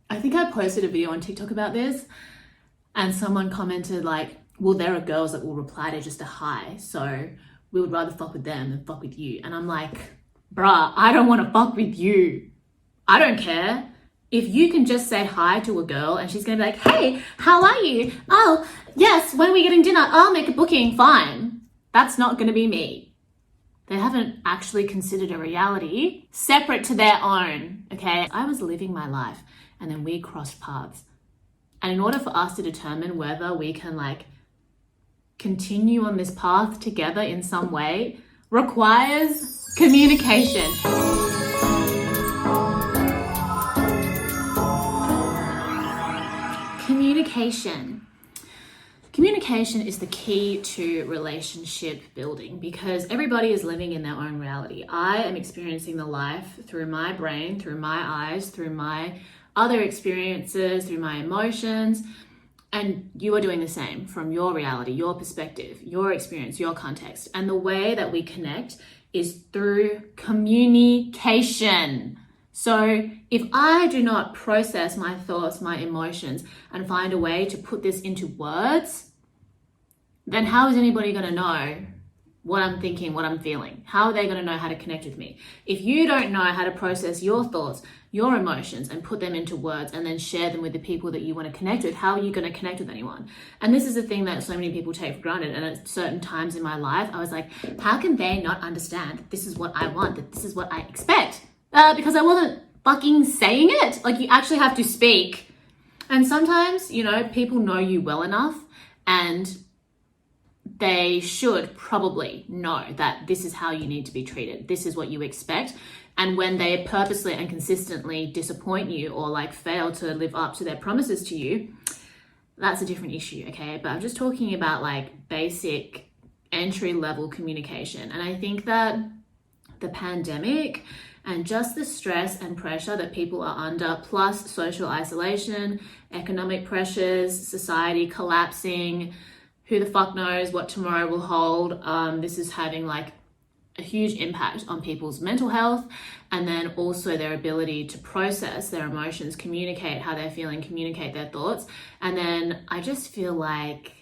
I think I posted a video on TikTok about this, and someone commented like, well, there are girls that will reply to just a hi, so we would rather fuck with them than fuck with you. And I'm like, bruh, I don't want to fuck with you. I don't care. If you can just say hi to a girl and she's gonna be like, hey, how are you? Oh, yes, when are we getting dinner? I'll make a booking, fine. That's not gonna be me. They haven't actually considered a reality separate to their own, okay? I was living my life and then we crossed paths. And in order for us to determine whether we can like continue on this path together in some way requires communication. Communication is the key to relationship building because everybody is living in their own reality. I am experiencing the life through my brain, through my eyes, through my other experiences, through my emotions, and you are doing the same from your reality, your perspective, your experience, your context. And the way that we connect is through communication. So if I do not process my thoughts, my emotions, and find a way to put this into words, then how is anybody going to know what I'm thinking, what I'm feeling? How are they going to know how to connect with me? If you don't know how to process your thoughts, your emotions, and put them into words and then share them with the people that you want to connect with, how are you going to connect with anyone? And this is the thing that so many people take for granted. And at certain times in my life, I was like, how can they not understand that this is what I want, that this is what I expect? Because I wasn't fucking saying it. Like, you actually have to speak. And sometimes, you know, people know you well enough and they should probably know that this is how you need to be treated. This is what you expect. And when they purposely and consistently disappoint you or like fail to live up to their promises to you, that's a different issue, okay? But I'm just talking about like basic entry level communication. And I think that the pandemic and just the stress and pressure that people are under, plus social isolation, economic pressures, society collapsing, who the fuck knows what tomorrow will hold. This is having like a huge impact on people's mental health and then also their ability to process their emotions, communicate how they're feeling, communicate their thoughts. And then I just feel like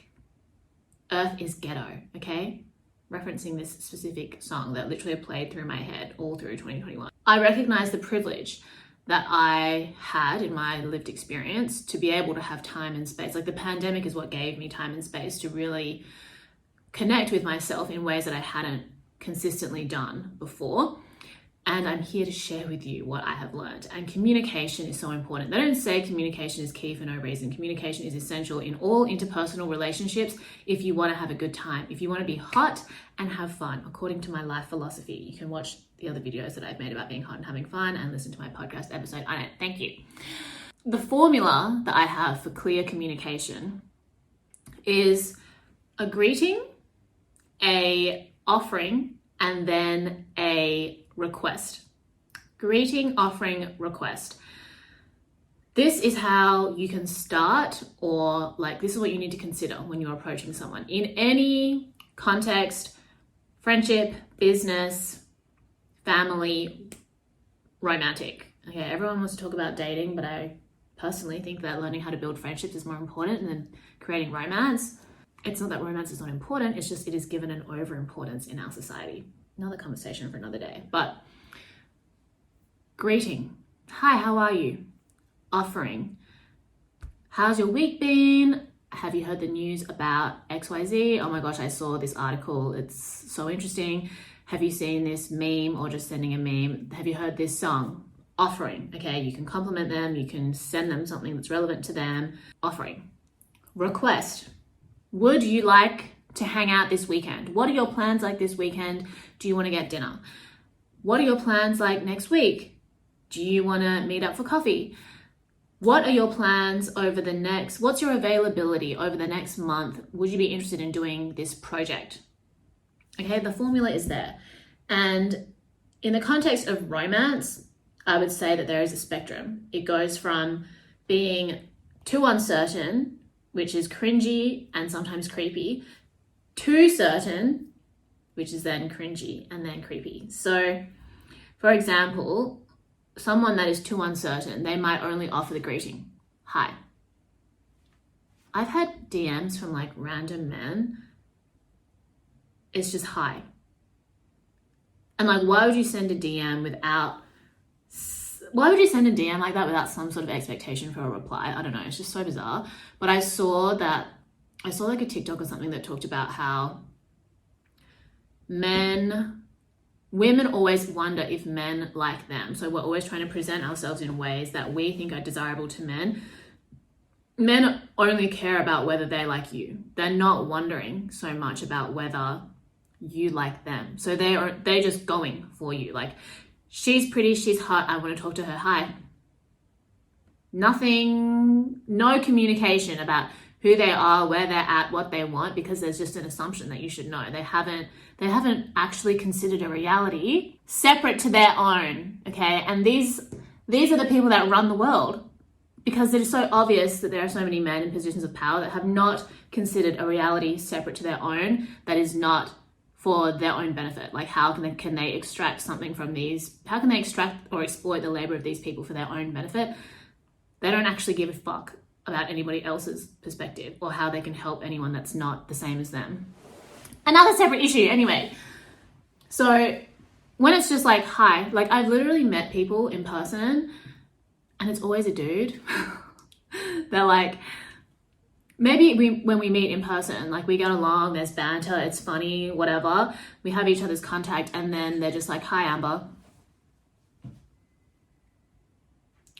Earth is ghetto, okay? Referencing this specific song that literally played through my head all through 2021. I recognize the privilege that I had in my lived experience to be able to have time and space. Like the pandemic is what gave me time and space to really connect with myself in ways that I hadn't consistently done before. And I'm here to share with you what I have learned. And communication is so important. They don't say communication is key for no reason. Communication is essential in all interpersonal relationships if you want to have a good time, if you want to be hot and have fun, according to my life philosophy. You can watch the other videos that I've made about being hot and having fun and listen to my podcast episode on it. Thank you. The formula that I have for clear communication is a greeting, a offering, and then a request. Greeting, offering, request. This is how you can start, or like this is what you need to consider when you're approaching someone in any context: friendship, business, family, romantic. Okay, everyone wants to talk about dating, but I personally think that learning how to build friendships is more important than creating romance. It's not that romance is not important, it's just it is given an overimportance in our society. Another conversation for another day. But greeting. Hi, how are you? Offering. How's your week been? Have you heard the news about XYZ? Oh my gosh, I saw this article. It's so interesting. Have you seen this meme or just sending a meme? Have you heard this song? Offering. Okay, you can compliment them. You can send them something that's relevant to them. Offering. Request. Would you like to hang out this weekend? What are your plans like this weekend? Do you want to get dinner? What are your plans like next week? Do you want to meet up for coffee? What are your plans over the next, what's your availability over the next month? Would you be interested in doing this project? Okay, the formula is there. And in the context of romance, I would say that there is a spectrum. It goes from being too uncertain, which is cringy and sometimes creepy, too certain, which is then cringy and then creepy. So, for example, someone that is too uncertain, they might only offer the greeting, hi. I've had DMs from like random men. It's just hi. And like, why would you send a DM like that without some sort of expectation for a reply? I don't know. It's just so bizarre. But I saw like a TikTok or something that talked about how women always wonder if men like them. So we're always trying to present ourselves in ways that we think are desirable to men. Men only care about whether they like you. They're not wondering so much about whether you like them. So they're just going for you. Like, she's pretty, she's hot, I want to talk to her, hi. Nothing, no communication about who they are, where they're at, what they want, because there's just an assumption that you should know. They haven't actually considered a reality separate to their own, okay? And these are the people that run the world, because it is so obvious that there are so many men in positions of power that have not considered a reality separate to their own that is not for their own benefit. Like, how can they extract something from these? How can they extract or exploit the labor of these people for their own benefit? They don't actually give a fuck about anybody else's perspective or how they can help anyone that's not the same as them. Another separate issue, anyway. So when it's just like, hi, like I've literally met people in person and it's always a dude. They're like, maybe when we meet in person, like we get along, there's banter, it's funny, whatever. We have each other's contact and then they're just like, hi, Amber.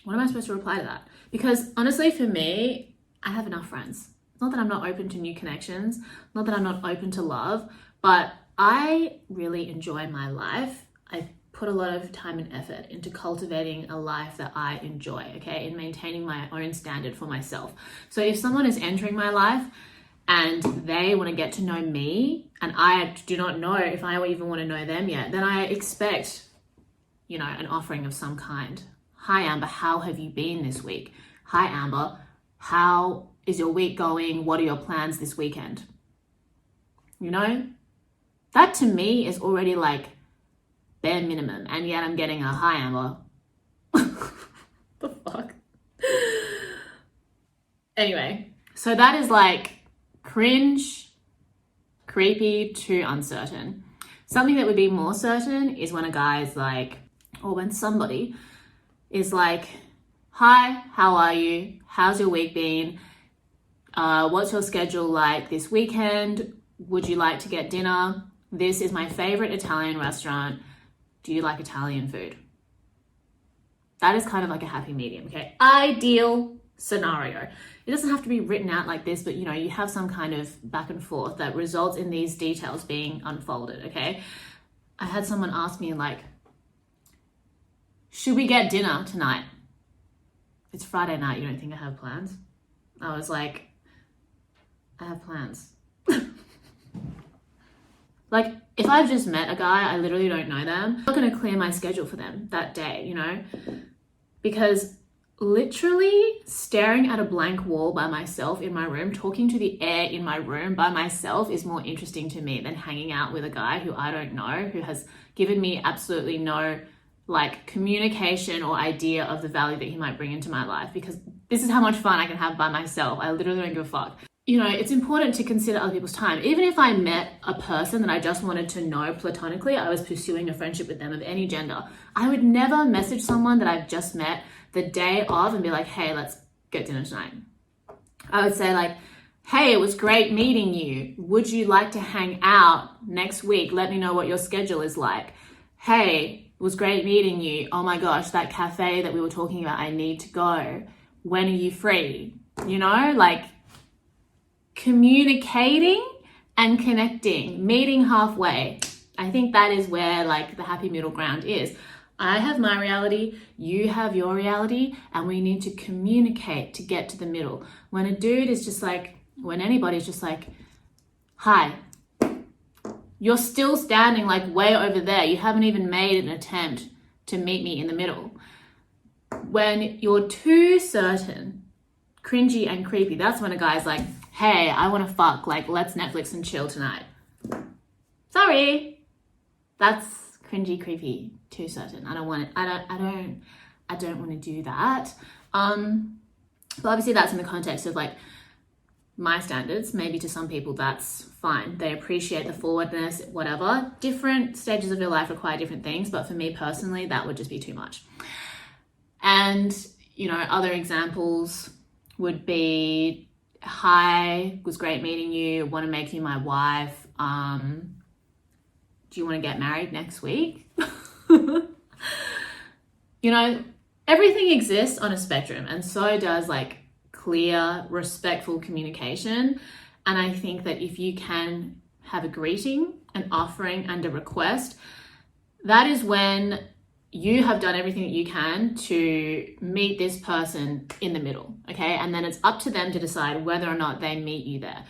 What am I supposed to reply to that? Because honestly, for me, I have enough friends. It's not that I'm not open to new connections, not that I'm not open to love, but I really enjoy my life. I put a lot of time and effort into cultivating a life that I enjoy, okay, in maintaining my own standard for myself. So if someone is entering my life and they want to get to know me and I do not know if I even want to know them yet, then I expect, an offering of some kind. Hi, Amber, how have you been this week? Hi, Amber, how is your week going? What are your plans this weekend? That to me is already like bare minimum, and yet I'm getting a hi, Amber. The fuck? Anyway, so that is like cringe, creepy to uncertain. Something that would be more certain is when a guy is like, or when somebody is like, hi, how are you? How's your week been? What's your schedule like this weekend? Would you like to get dinner? This is my favorite Italian restaurant. Do you like Italian food? That is kind of like a happy medium, okay? Ideal scenario. It doesn't have to be written out like this, but you have some kind of back and forth that results in these details being unfolded, okay? I had someone ask me like, should we get dinner tonight? It's Friday night, you don't think I have plans? I was like, I have plans. Like, if I've just met a guy, I literally don't know them, I'm not going to clear my schedule for them that day, because literally staring at a blank wall by myself in my room, talking to the air in my room by myself is more interesting to me than hanging out with a guy who I don't know, who has given me absolutely no like communication or idea of the value that he might bring into my life, because this is how much fun I can have by myself. I literally don't give a fuck. It's important to consider other people's time. Even if I met a person that I just wanted to know platonically, I was pursuing a friendship with them of any gender, I would never message someone that I've just met the day of and be like, hey, let's get dinner tonight. I would say like, hey, it was great meeting you. Would you like to hang out next week? Let me know what your schedule is like. Hey, it was great meeting you. Oh my gosh, that cafe that we were talking about, I need to go. When are you free? Like communicating and connecting, meeting halfway. I think that is where like the happy middle ground is. I have my reality, you have your reality, and we need to communicate to get to the middle. When a dude is just like, when anybody's just like, hi, you're still standing like way over there. You haven't even made an attempt to meet me in the middle. When you're too certain, cringy and creepy, that's when a guy's like, hey, I want to fuck, like let's Netflix and chill tonight. Sorry, that's cringy, creepy, too certain. I don't want it. I I don't want to do that. But obviously that's in the context of like my standards. Maybe to some people that's fine. They appreciate the forwardness, whatever. Different stages of your life require different things, but for me personally, that would just be too much. And, you know, other examples would be, hi, was great meeting you, want to make you my wife. Do you want to get married next week? You know, everything exists on a spectrum, and so does like clear, respectful communication. And I think that if you can have a greeting, an offering, and a request, that is when you have done everything that you can to meet this person in the middle, okay? And then it's up to them to decide whether or not they meet you there.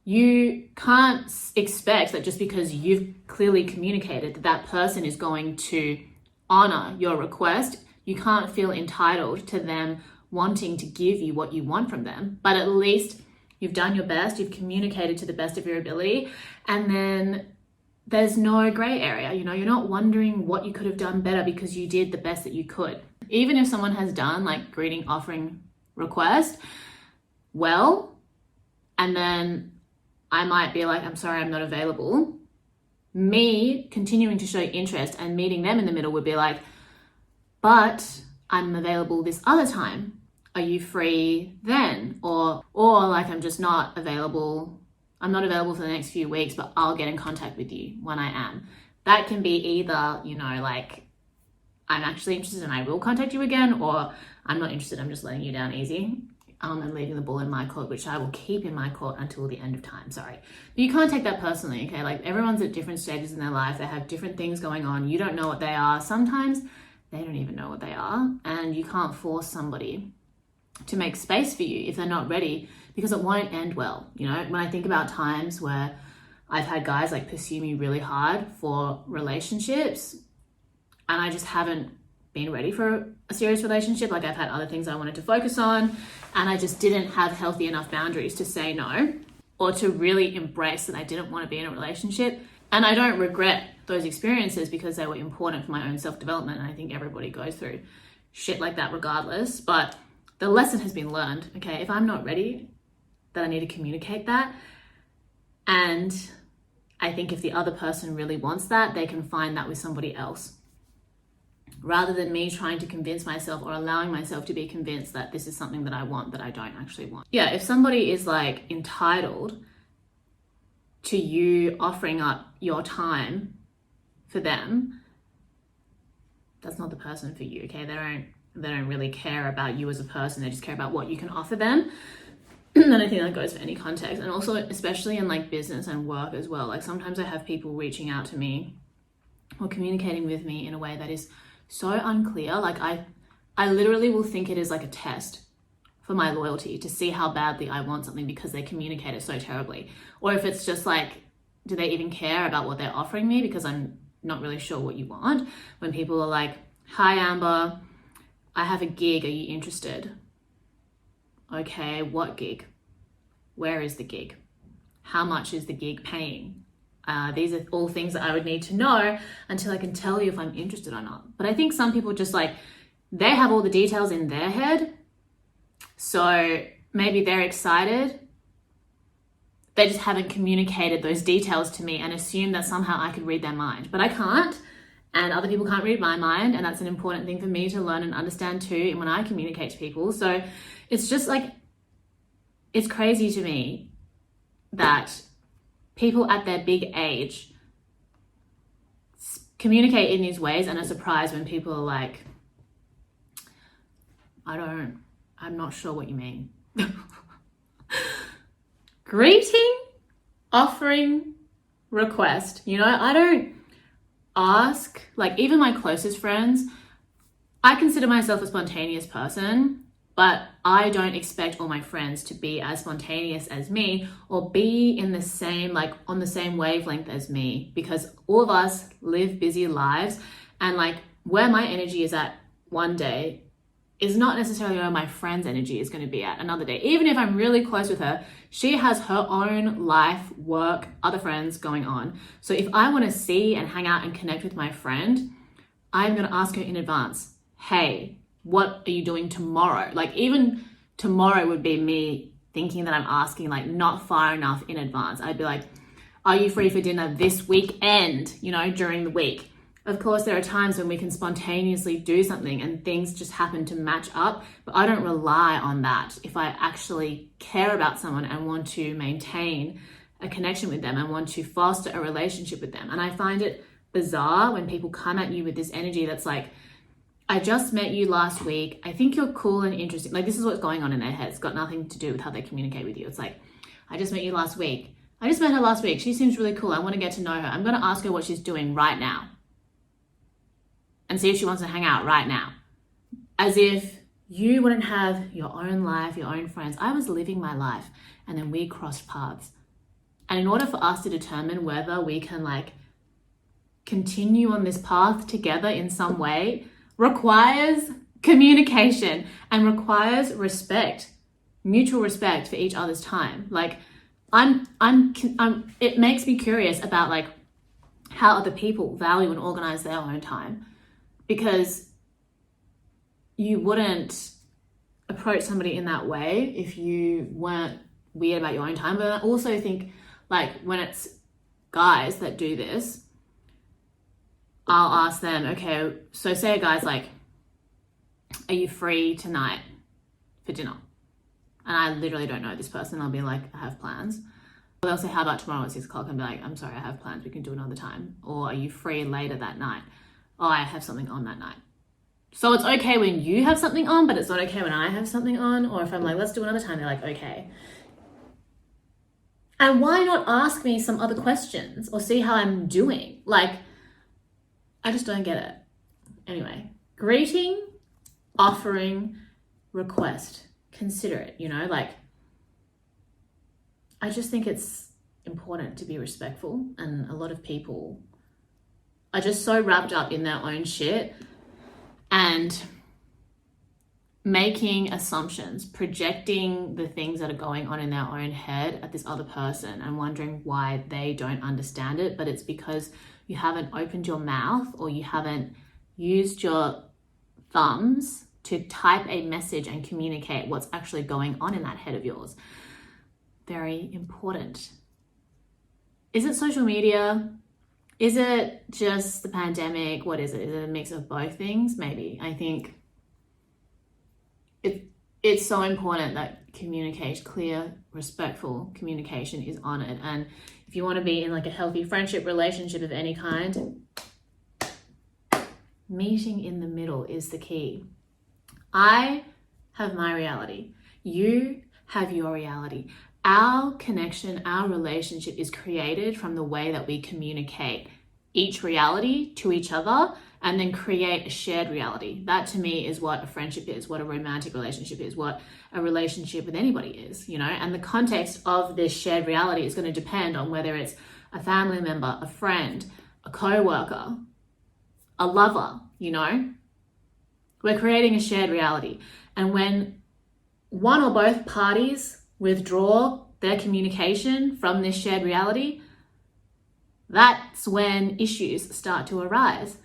You can't expect that just because you've clearly communicated that that person is going to honor your request. You can't feel entitled to them wanting to give you what you want from them, but at least you've done your best, you've communicated to the best of your ability, and then there's no gray area. You know, you're not wondering what you could have done better because you did the best that you could. Even if someone has done like greeting, offering, request well, and then I might be like, I'm sorry, I'm not available. Me continuing to show interest and meeting them in the middle would be like, but I'm available this other time. Are you free then? Or like, I'm just not available. I'm not available for the next few weeks, but I'll get in contact with you when I am. That can be either, you know, like, I'm actually interested and I will contact you again, or I'm not interested, I'm just letting you down easy. And leaving the ball in my court, which I will keep in my court until the end of time, sorry. But you can't take that personally, okay? Like, everyone's at different stages in their life. They have different things going on. You don't know what they are. Sometimes they don't even know what they are. And you can't force somebody to make space for you if they're not ready, because it won't end well. You know, when I think about times where I've had guys like pursue me really hard for relationships and I just haven't been ready for a serious relationship, like I've had other things I wanted to focus on and I just didn't have healthy enough boundaries to say no or to really embrace that I didn't want to be in a relationship. And I don't regret those experiences because they were important for my own self-development, and I think everybody goes through shit like that regardless. But the lesson has been learned, okay? If I'm not ready, then I need to communicate that. And I think if the other person really wants that, they can find that with somebody else, rather than me trying to convince myself or allowing myself to be convinced that this is something that I want that I don't actually want. Yeah, if somebody is like entitled to you offering up your time for them, that's not the person for you, okay? They don't really care about you as a person. They just care about what you can offer them. And I think that goes for any context, and also especially in like business and work as well. Like, sometimes I have people reaching out to me or communicating with me in a way that is so unclear. Like, I literally will think it is like a test for my loyalty to see how badly I want something because they communicate it so terribly. Or if it's just like, do they even care about what they're offering me, because I'm not really sure what you want. When people are like, hi Amber, I have a gig, are you interested? Okay, what gig? Where is the gig? How much is the gig paying? These are all things that I would need to know until I can tell you if I'm interested or not. But I think some people just like, they have all the details in their head. So maybe they're excited. They just haven't communicated those details to me and assume that somehow I could read their mind. But I can't, and other people can't read my mind. And that's an important thing for me to learn and understand too when I communicate to people. So it's just like, it's crazy to me that people at their big age communicate in these ways and are surprised when people are like, I'm not sure what you mean. Greeting, offering, request. You know, I don't ask, like, even my closest friends, I consider myself a spontaneous person, but I don't expect all my friends to be as spontaneous as me or be in the same, like, on the same wavelength as me, because all of us live busy lives, and like where my energy is at one day is not necessarily where my friend's energy is going to be at another day. Even if I'm really close with her, she has her own life, work, other friends going on. So if I want to see and hang out and connect with my friend, I'm going to ask her in advance, hey, what are you doing tomorrow? Like even tomorrow would be me thinking that I'm asking like not far enough in advance. I'd be like, are you free for dinner this weekend, you know, during the week? Of course, there are times when we can spontaneously do something and things just happen to match up, but I don't rely on that. If I actually care about someone and want to maintain a connection with them and want to foster a relationship with them. And I find it bizarre when people come at you with this energy that's like, I just met you last week. I think you're cool and interesting. Like this is what's going on in their head. It's got nothing to do with how they communicate with you. It's like, I just met you last week. I just met her last week. She seems really cool. I want to get to know her. I'm going to ask her what she's doing right now and see if she wants to hang out right now. As if you wouldn't have your own life, your own friends. I was living my life and then we crossed paths. And in order for us to determine whether we can like continue on this path together in some way, requires communication and requires respect, mutual respect for each other's time. Like it makes me curious about like how other people value and organize their own time, because you wouldn't approach somebody in that way if you weren't weird about your own time. But I also think like when it's guys that do this, I'll ask them, okay, so say a guy's like, are you free tonight for dinner? And I literally don't know this person. I'll be like, I have plans. Or they'll say, how about tomorrow at 6 o'clock? And be like, I'm sorry, I have plans. We can do another time. Or are you free later that night? Oh, I have something on that night. So it's okay when you have something on, but it's not okay when I have something on. Or if I'm like, let's do another time, they're like, okay. And why not ask me some other questions or see how I'm doing? Like, I just don't get it. Anyway, greeting, offering, request, consider it, you know, like, I just think it's important to be respectful. And a lot of people are just so wrapped up in their own shit and making assumptions, projecting the things that are going on in their own head at this other person and wondering why they don't understand it. But it's because you haven't opened your mouth or you haven't used your thumbs to type a message and communicate what's actually going on in that head of yours. Very important. Is it social media? Is it just the pandemic? What is it? Is it a mix of both things? Maybe. I think it's so important that communication, clear, respectful communication is honored. And if you want to be in like a healthy friendship relationship of any kind, meeting in the middle is the key. I have my reality. You have your reality. Our connection, our relationship is created from the way that we communicate each reality to each other and then create a shared reality. That to me is what a friendship is, what a romantic relationship is, what a relationship with anybody is, you know? And the context of this shared reality is going to depend on whether it's a family member, a friend, a co-worker, a lover, you know? We're creating a shared reality. And when one or both parties withdraw their communication from this shared reality, that's when issues start to arise.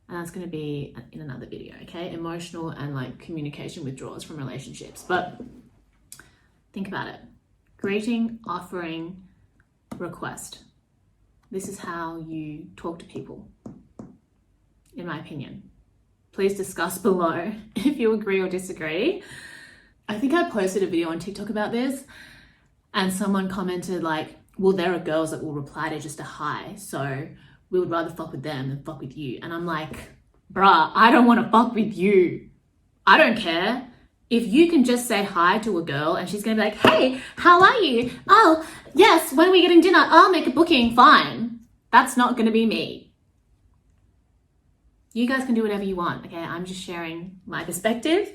And that's going to be in another video, okay? Emotional and like communication withdrawals from relationships. But think about it. Greeting, offering, request. This is how you talk to people, in my opinion. Please discuss below if you agree or disagree. I think I posted a video on TikTok about this and someone commented like, well, there are girls that will reply to just a hi, so we would rather fuck with them than fuck with you. And I'm like, bruh, I don't want to fuck with you. I don't care. If you can just say hi to a girl and she's going to be like, hey, how are you? Oh, yes, when are we getting dinner? I'll make a booking, fine. That's not going to be me. You guys can do whatever you want, okay? I'm just sharing my perspective.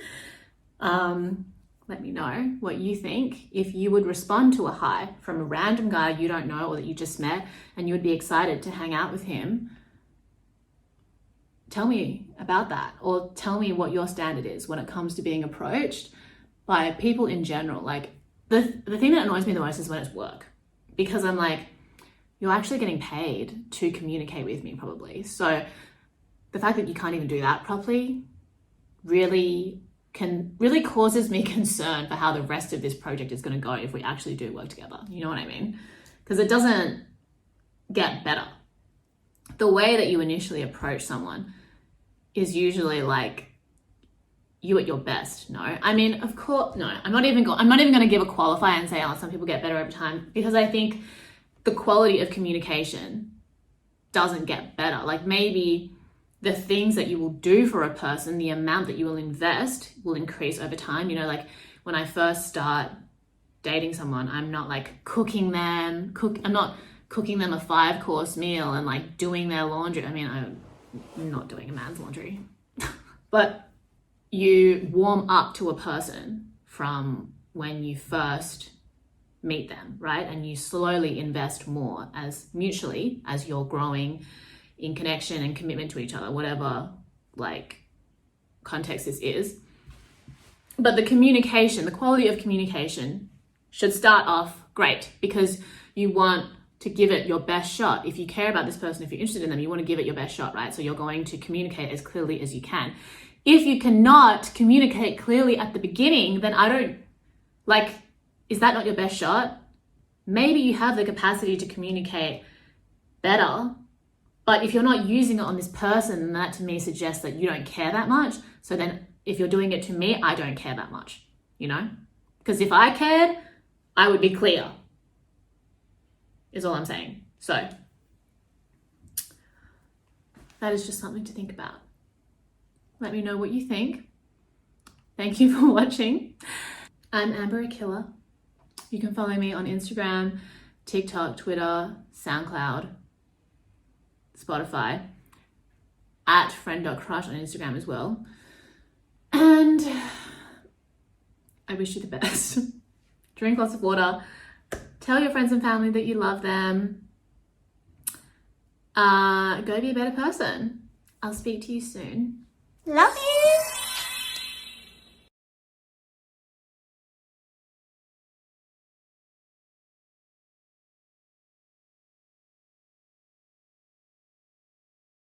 Let me know what you think. If you would respond to a hi from a random guy you don't know or that you just met and you would be excited to hang out with him, tell me about that, or tell me what your standard is when it comes to being approached by people in general. Like the thing that annoys me the most is when it's work, because I'm like, you're actually getting paid to communicate with me probably. So the fact that you can't even do that properly, really causes me concern for how the rest of this project is going to go if we actually do work together. You know what I mean? Because it doesn't get better. The way that you initially approach someone is usually like you at your best. No, I mean, of course, no, I'm not even going to give a qualifier and say, oh, some people get better over time, because I think the quality of communication doesn't get better. Like, maybe the things that you will do for a person, the amount that you will invest will increase over time. You know, like when I first start dating someone, I'm not like I'm not cooking them a 5-course meal and like doing their laundry. I mean, I'm not doing a man's laundry, but you warm up to a person from when you first meet them, right? And you slowly invest more as mutually as you're growing in connection and commitment to each other, whatever like context this is. But the communication, the quality of communication should start off great, because you want to give it your best shot. If you care about this person, if you're interested in them, you want to give it your best shot, right? So you're going to communicate as clearly as you can. If you cannot communicate clearly at the beginning, then is that not your best shot? Maybe you have the capacity to communicate better, but if you're not using it on this person, then that to me suggests that you don't care that much. So then if you're doing it to me, I don't care that much, you know? Because if I cared, I would be clear, is all I'm saying. So that is just something to think about. Let me know what you think. Thank you for watching. I'm Amber Akilla. You can follow me on Instagram, TikTok, Twitter, SoundCloud, Spotify, at friend.crush on Instagram as well. And I wish you the best. Drink lots of water. Tell your friends and family that you love them. Go be a better person. I'll speak to you soon. Love you.